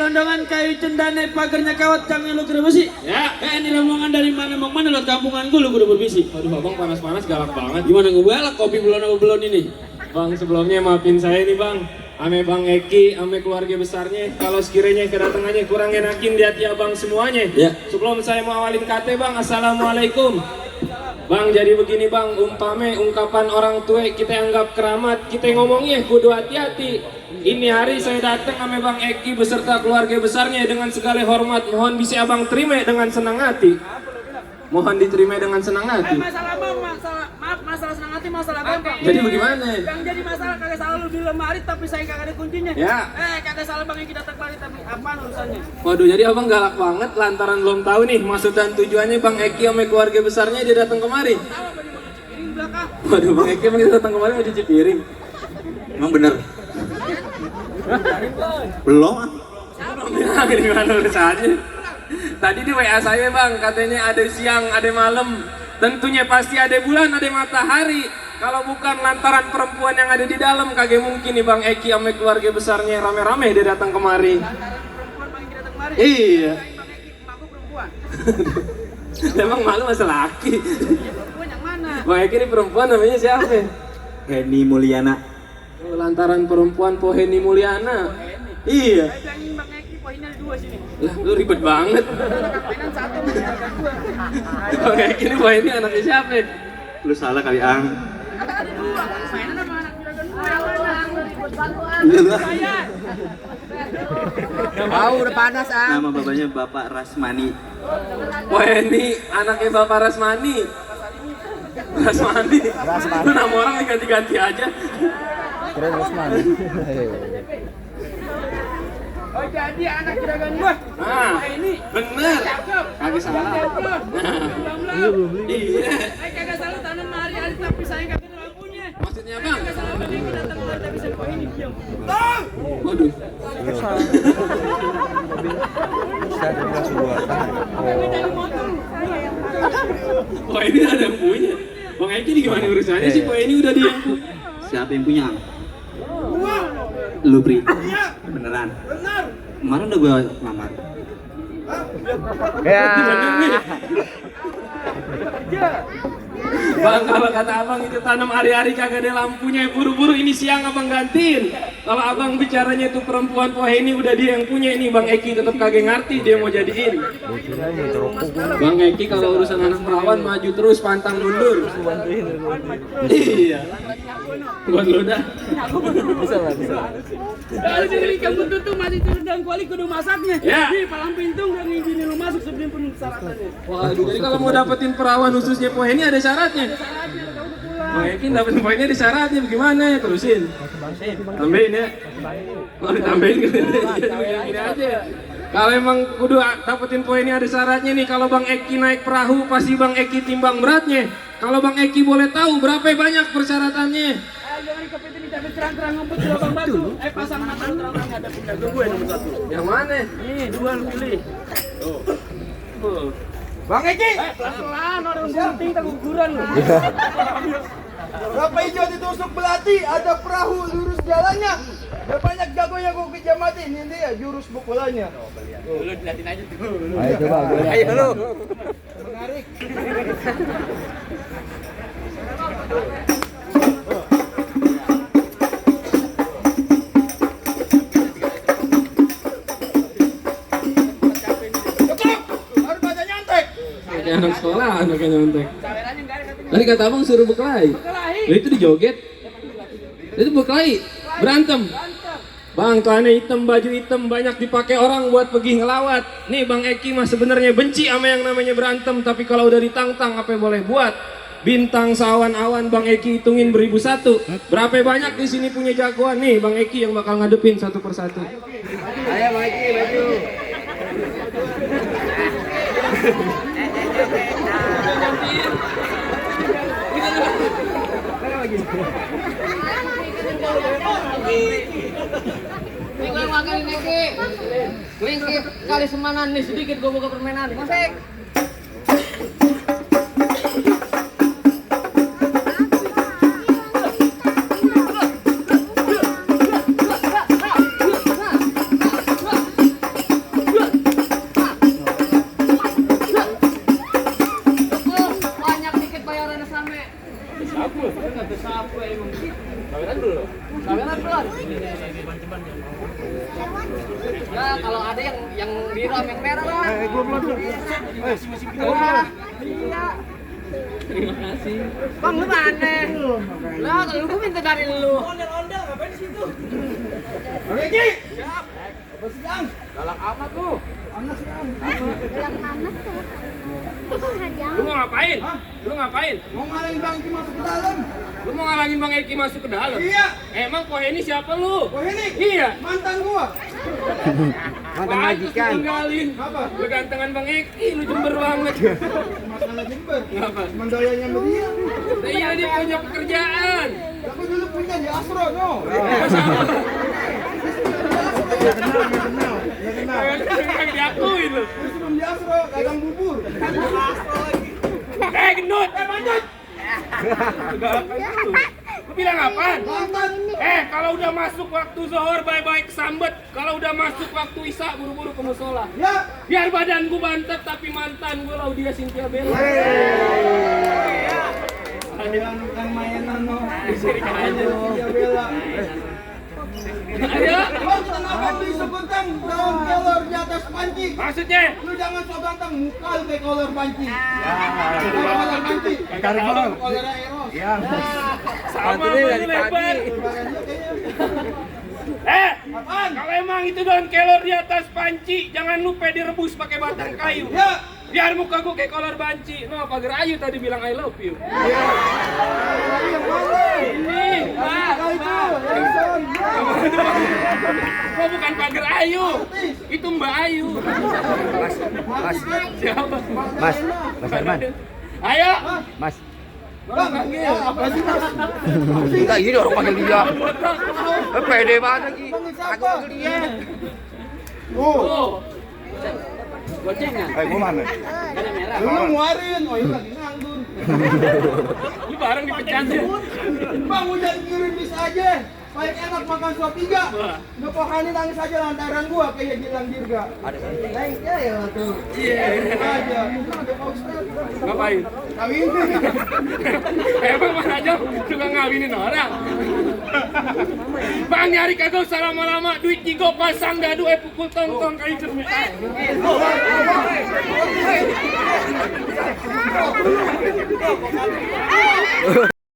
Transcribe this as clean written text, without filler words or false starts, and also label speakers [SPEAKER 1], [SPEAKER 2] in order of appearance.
[SPEAKER 1] gelondongan kayu cendane pagernya kawat kami lu kudu besi.
[SPEAKER 2] Ya.
[SPEAKER 1] Ini rombongan dari mana mau mana lo kampungan gue lu kudu berbisi.
[SPEAKER 2] Aduh abang panas-panas galak banget.
[SPEAKER 1] Gimana ngebalak kopi belon apa belon ini?
[SPEAKER 2] Bang sebelumnya maafin saya nih bang. Ame Bang Eki, ame keluarga besarnya. Kalau sekiranya kedatangannya kurang enakin di hati abang semuanya.
[SPEAKER 1] Ya.
[SPEAKER 2] Sebelum saya mau awalin kate bang, assalamualaikum. Bang jadi begini bang, umpame ungkapan orang tua kita anggap keramat, kita ngomongnya kudu hati-hati. Ini hari saya datang ame Bang Eki beserta keluarga besarnya dengan segala hormat. Mohon bisa abang terima dengan senang hati. Mohon diterima dengan senang hati.
[SPEAKER 3] Masalah senang hati masalah gampang.
[SPEAKER 2] Jadi bagaimana?
[SPEAKER 3] Yang jadi masalah kagak salah lu di lemari tapi saya kagak ada kuncinya.
[SPEAKER 2] Ya.
[SPEAKER 3] Kagak salah Bang Eki datang kemari tapi apaan urusannya?
[SPEAKER 2] Waduh, jadi abang galak banget lantaran belum tahu nih maksud dan tujuannya Bang Eki sama keluarga besarnya dia datang kemari.
[SPEAKER 3] Tahu apa di piring belakang?
[SPEAKER 2] Waduh, Bang Eki emang dia datang kemari mau cuci piring.
[SPEAKER 4] Emang bener? Belum ah.
[SPEAKER 2] Ya, gimana urusannya? Tadi di WA saya bang, katanya ada siang, ada malam. Tentunya pasti ada bulan, ada matahari. Kalau bukan lantaran perempuan yang ada di dalam, kagak mungkin nih Bang Eki sama keluarga besarnya rame-rame dia datang kemari.
[SPEAKER 3] Perempuan Bang Eki datang kemari.
[SPEAKER 2] Iya.
[SPEAKER 3] Bang Eki aku perempuan.
[SPEAKER 2] Emang malu masa laki.
[SPEAKER 3] Perempuan yang mana?
[SPEAKER 2] Bang Eki ini perempuan namanya siapa?
[SPEAKER 4] Heni Mulyana.
[SPEAKER 2] Oh, lantaran perempuan Poheni Mulyana. Iya.
[SPEAKER 3] Saya bilangin Bang Eki poinnya ada 2 sini.
[SPEAKER 2] Lah, lu ribet banget.
[SPEAKER 3] Mainan 1 meninggalkan 2.
[SPEAKER 2] Bang Eki ini Poheni anaknya siapa?
[SPEAKER 4] Lu salah kali Ang.
[SPEAKER 3] Ada 2. Mainan sama anak juragan gue yang mana? Ribet bantuan. Saya.
[SPEAKER 4] Udah panas ah. Nama bapaknya Bapak Rasmani.
[SPEAKER 2] Poheni anaknya Bapak Rasmani. Rasmani. Lu nama orang diganti-ganti aja.
[SPEAKER 4] Keren Rasmani.
[SPEAKER 3] Oh jadi anak juragan gue.
[SPEAKER 2] Nah,
[SPEAKER 3] Ini
[SPEAKER 2] bener.
[SPEAKER 3] cakep.
[SPEAKER 2] Kagak salah. Iya.
[SPEAKER 3] Kagak salah tanam hari-hari tapi saya kagak ada lampunya.
[SPEAKER 2] Maksudnya apa?
[SPEAKER 3] Kagak salah Bang Eki datang kemari tapi saya poin ini diam.
[SPEAKER 2] Waduh.
[SPEAKER 3] Kami dari motor.
[SPEAKER 2] Wah ini ada yang punya. Bang Eki ini gimana urusannya sih? Wah ini udah dia yang punya.
[SPEAKER 4] Siapa yang punya? Lu Pri. Beneran. Kemarin udah gue lamar.
[SPEAKER 2] Bener nih. Bang, kalau kata abang itu tanam hari-hari kagak ada lampunya, buru-buru ini siang abang gantiin. Kalau abang bicaranya itu perempuan Poheni udah dia yang punya, ini Bang Eki tetap kagak ngerti dia mau jadiin. Bang Eki kalau urusan anak perawan maju terus pantang mundur. Iya. Buat lo dah.
[SPEAKER 3] Kalau dari ikan buntut tuh masih turun dan kuali kudu masaknya.
[SPEAKER 2] Ya.
[SPEAKER 3] Nih palang pintung dan ngizinin lu masuk sebelum penuh syaratannya.
[SPEAKER 2] Waduh, jadi kalau mau dapetin perawan khususnya Poheni ada syaratnya.
[SPEAKER 3] Syaratnya udah pulang.
[SPEAKER 2] Bang Eki dapetin poinnya di syaratnya bagaimana ya? Terusin. Tambahin ya. Oh ditambahin gini aja. Kalau emang kudu dapetin poinnya ada syaratnya nih. Kalau Bang Eki naik perahu pasti Bang Eki timbang beratnya. Kalau Bang Eki boleh tahu berapa banyak persyaratannya?
[SPEAKER 3] Jangan dikepitin di tapi terang-terang ngumpet di lubang batu. Pasang mata lu terang-terang ngadepin dagu gue nomor 1.
[SPEAKER 2] Yang mana?
[SPEAKER 3] Nih, 2 lu pilih.
[SPEAKER 4] Bang Eki.
[SPEAKER 3] Pelan-pelan orang bunting keguguran lu.
[SPEAKER 5] Berapa hijau ditusuk belati, ada perahu lurus jalannya. Berapa banyak jago yang gue kejamatin, ini dia jurus pukulannya.
[SPEAKER 3] Lu diliatin aja tuh.
[SPEAKER 4] Ayo coba.
[SPEAKER 5] Ayo lu. Menarik. Cukup, baru baca nyontek.
[SPEAKER 2] Kayak anak sekolah, anaknya nyontek.
[SPEAKER 3] Cawerannya enggak ada katanya.
[SPEAKER 2] Tadi kata abang suruh berkelahi.
[SPEAKER 3] Kelahi.
[SPEAKER 2] Lah itu dijoget. Itu berkelahi, berantem. Bang, celana hitam, baju hitam banyak dipakai orang buat pergi ngelawat. Nih Bang Eki mah sebenarnya benci sama yang namanya berantem, tapi kalau udah ditantang apa yang boleh buat? Bintang sawan-awan Bang Eki hitungin beribu satu. Berapa banyak di sini punya jagoan nih Bang Eki yang bakal ngadepin satu persatu.
[SPEAKER 5] Ayo Bang Eki, maju.
[SPEAKER 3] Nih gue makan ini Eki. Gue kali semanan nih sedikit gue buka permainan. Masek. Kameran belum? Ya kalau ada yang biru sama yang merah lah. Terima kasih. Bang lu mana? Lah kalau lu minta dari lu.
[SPEAKER 5] Ondel-ondel ngapain di situ? Oke, Ki. Siap. Apa sedang?
[SPEAKER 3] Galak amat lu.
[SPEAKER 5] Panas sedang.
[SPEAKER 6] Yang panas tuh.
[SPEAKER 2] Lu mau ngapain? Lu ngapain?
[SPEAKER 5] Mau ngalangin Bang Ki masuk ke dalam.
[SPEAKER 2] Lu mau ngalangin Bang Eki masuk ke dalam?
[SPEAKER 5] Iya.
[SPEAKER 2] Emang kok ini siapa lu?
[SPEAKER 5] Wah ini
[SPEAKER 2] Iya.
[SPEAKER 5] mantan gua.
[SPEAKER 2] Mantan majikan. Tinggalin.
[SPEAKER 5] Apa?
[SPEAKER 2] Lu gantengan Bang Eki, lu jember banget.
[SPEAKER 5] Masalah jember.
[SPEAKER 2] Ngapa?
[SPEAKER 5] Mandayanya sama dia.
[SPEAKER 2] Nah, iya dia punya pekerjaan.
[SPEAKER 5] Aku dulu punya di Astro, no.
[SPEAKER 2] Ya kenal. Kagak diakuin lu.
[SPEAKER 5] Terus sebelum di Astro, dagang bubur.
[SPEAKER 2] Gendut. Manjut. Lu bilang apaan?
[SPEAKER 5] Mantan.
[SPEAKER 2] Kalau udah masuk waktu zuhur bye-bye kesambet. Kalau udah masuk waktu isya buru-buru ke musola.
[SPEAKER 5] Ya.
[SPEAKER 2] Biar badan gua bantet tapi mantan gua Laudia Cynthia Bella.
[SPEAKER 5] Bukan mainan, no.
[SPEAKER 2] Sirik aja.
[SPEAKER 5] Dia bela.
[SPEAKER 2] Ayo.
[SPEAKER 5] Bang, kenapa beli segentang daun kelor di atas panci?
[SPEAKER 2] Maksudnya?
[SPEAKER 5] Lu jangan so ganteng, muka lu kayak kolor panci. Kolor panci. Kolor Eros.
[SPEAKER 2] Iya. Sama lu lebar.
[SPEAKER 5] Apaan?
[SPEAKER 2] Kalau emang itu daun kelor di atas panci, jangan lupa direbus pakai batang kayu.
[SPEAKER 5] Ya.
[SPEAKER 2] Biar muka gua kayak kolor banci. No, Pagar Ayu tadi bilang I love you.
[SPEAKER 5] Yang mana?
[SPEAKER 2] Ini, Pak.
[SPEAKER 5] Nah, itu. Edison.
[SPEAKER 2] Gua bukan Pagar Ayu. Itu Mbak Ayu. Siapa?
[SPEAKER 5] Mas
[SPEAKER 2] Herman. Ayo.
[SPEAKER 5] Bang, ya, apa sih Mas?
[SPEAKER 7] Enggak gini orang panggil dia. Pede banget lagi.
[SPEAKER 5] Panggil siapa?
[SPEAKER 7] Aku panggil dia.
[SPEAKER 5] Oh,
[SPEAKER 2] Oh.
[SPEAKER 3] Gocengan.
[SPEAKER 7] Gua mana?
[SPEAKER 3] Ada merah.
[SPEAKER 5] lu nguarin. Oh, ini lagi nganggur.
[SPEAKER 2] Lu bareng dipecat ya.
[SPEAKER 5] Bang, udah kirim bis aja. Paling enak makan suap 3. Ngepohanin nangis aja lantaran gua kayak Gilang Dirga. Ada ya tuh.
[SPEAKER 2] Iya.
[SPEAKER 5] Aja. Ada Pak Ustadz.
[SPEAKER 2] Ngapain?
[SPEAKER 5] Kawin.
[SPEAKER 2] Emang Mas Ajam suka ngawinin orang? Bang nyari kagak usah lama-lama, duit tiga pasang dadu pukul tong-tong kayak cermin.